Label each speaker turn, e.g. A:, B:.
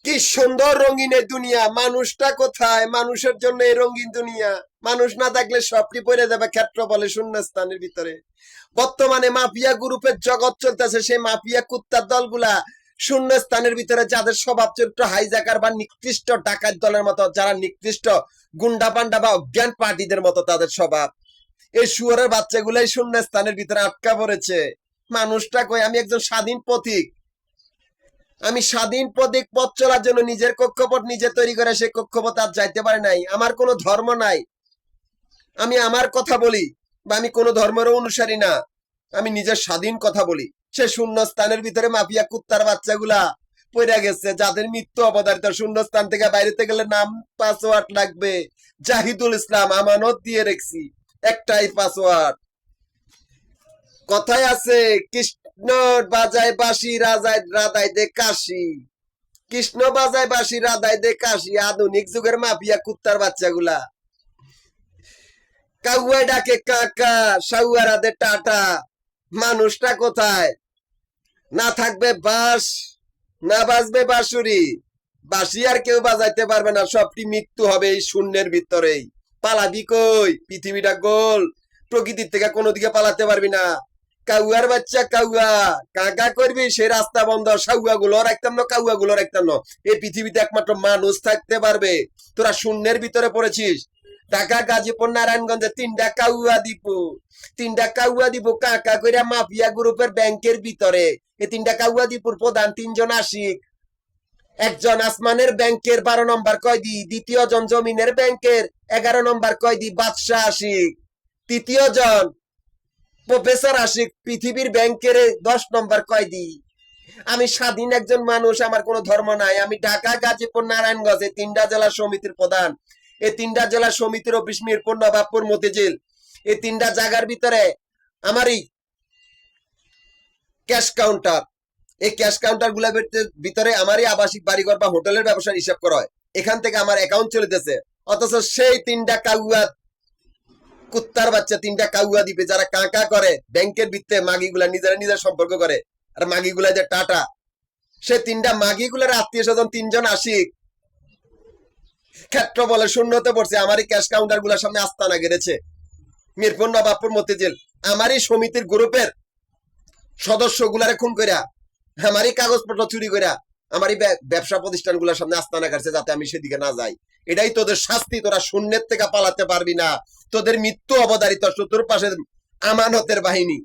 A: কি সুন্দর রঙিন এই দুনিয়া, মানুষটা কোথায়? মানুষের জন্য এই রঙিন দুনিয়া। মানুষ না থাকলে সবটি পড়ে যাবে ক্ষেত্র বলে শূন্যস্থানের ভিতরে। বর্তমানে মাফিয়া গ্রুপের জগৎ চলতেছে, সেই মাফিয়া কুত্তার দলগুলা শূন্যস্থানের ভিতরে, যাদের স্বভাব চরিত্র হাইজাকার বা নিকৃষ্ট ডাকাত দলের মতো, যারা নিকৃষ্ট গুন্ডা পান্ডা বা অজ্ঞান পার্টিদের মতো তাদের স্বভাব। এই শুয়োরের বাচ্চাগুলাই শূন্যস্থানের ভিতরে আটকা পড়েছে। মানুষটা কই? আমি একজন স্বাধীন পথিক, আমি স্বাধীন পথিক, পথ চলার জন্য নিজের কক্ষপথ নিজে তৈরি করে সেই কক্ষপথ আর যাইতে পারে নাই। আমার কোনো ধর্ম নাই, আমি আমার কথা বলি, বা আমি কোনো ধর্মের অনুসারী না, আমি নিজের স্বাধীন কথা বলি। সে শূন্য স্থানের ভিতরে মাফিয়া কুত্তার বাচ্চাগুলা পড়ে গেছে, যাদের মৃত্যু অবধারিত। শূন্য স্থান থেকে বাইরেতে গেলে নাম পাসওয়ার্ড লাগবে, জাহিদুল ইসলাম আমানত দিয়ে রেখেছি, একটাই পাসওয়ার্ড। কথায় আছে, কৃষ্ণ বাজায় বাঁশি রাজায় রাধায় দে কাশি। কৃষ্ণ বাজায় বাঁশি রাধায় দে কাশি। আধুনিক যুগের মাফিয়া কুত্তার বাচ্চাগুলা কাউয়া ডাকে কাকা, সাউয়ারা দে টাটা। মানুষটা কোথায়? না থাকবে বাঁশ, না বাজবে বাঁশুরি, বাঁশি আর কেউ বাজাইতে পারবে না। সবটি মৃত্যু হবে এই শূন্যের ভিতরেই। পালাবি কই? পৃথিবীটা গোল, প্রকৃতির থেকে কোনো দিকে পালাতে পারবি না। কাউয়ার বাচ্চা কাউয়া, কাকা করবি সে রাস্তা বন্ধ। সাউয়া গুলো রাখতাম না, কাউয়া গুলো রাখতাম না। এই পৃথিবীতে একমাত্র মানুষ থাকতে পারবে। তোরা শূন্যের ভিতরে পড়েছিস। ঢাকা, গাজীপুর, নারায়ণগঞ্জে তিনটা কাউয়া দিব কাকা কইরা মাফিয়া গ্রুপের ব্যাংকের ভিতরে। এই তিনটা কাউয়া দীপুর প্রধান তিনজন আশিক। একজন আসমানের ব্যাংকের 12 নম্বর কয়দি, দ্বিতীয় জন জমিনের ব্যাংকের 11 নম্বর কয়দি বাদশাহ আশিক, তৃতীয় জন প্রফেসর আশিক পৃথিবীর ব্যাংকের 10 নম্বর কয়দি। আমি স্বাধীন একজন মানুষ, আমার কোনো ধর্ম নাই। আমি ঢাকা, গাজীপুর, নারায়ণগঞ্জ এই তিনটা জেলা সমিতির প্রধান। এই তিনটা জেলা সমিতির অফিস মিরপুর, নবাবপুর, মতিঝিল। এই তিনটা জায়গার ভিতরে আমারই ক্যাশ কাউন্টার। এই ক্যাশ কাউন্টার গুলোর ভিতরে আমারই আবাসিক বাড়িঘর বা হোটেলের ব্যবসার হিসাব করা হয়। এখান থেকে আমার অ্যাকাউন্ট চলিতেছে। অথচ সেই তিনটা কাউয়া কুত্তার বাচ্চা, তিনটা কাউয়া দিবে, যারা কাঁকা করে ব্যাংকের ভিত্তে, মাগিগুলা নিজেরা নিজের সম্পর্ক করে, আর মাগিগুলা যে টাটা, সে তিনটা মাগিগুলার আত্মীয় স্বজন তিনজন আশিক ক্ষেত্র বলে শূন্যতে পড়ছে। আমারই ক্যাশ কাউন্টার গুলার সামনে আস্তানা গেড়েছে, মিরপুর, নবাবপুর, মতিঝিল। আমারই সমিতির গ্রুপের সদস্য গুলারে খুন কইরা, আমারই কাগজপত্র চুরি কইরা, আমারই ব্যবসা প্রতিষ্ঠান গুলার সামনে আস্তানা কাটছে, যাতে আমি সেদিকে না যাই। এটাই তোদের শাস্তি। তোরা শূন্যের থেকে পালাতে পারবি না। তোদের মৃত্যু অবধারিত। চতুর্পাশে আমানতের বাহিনী।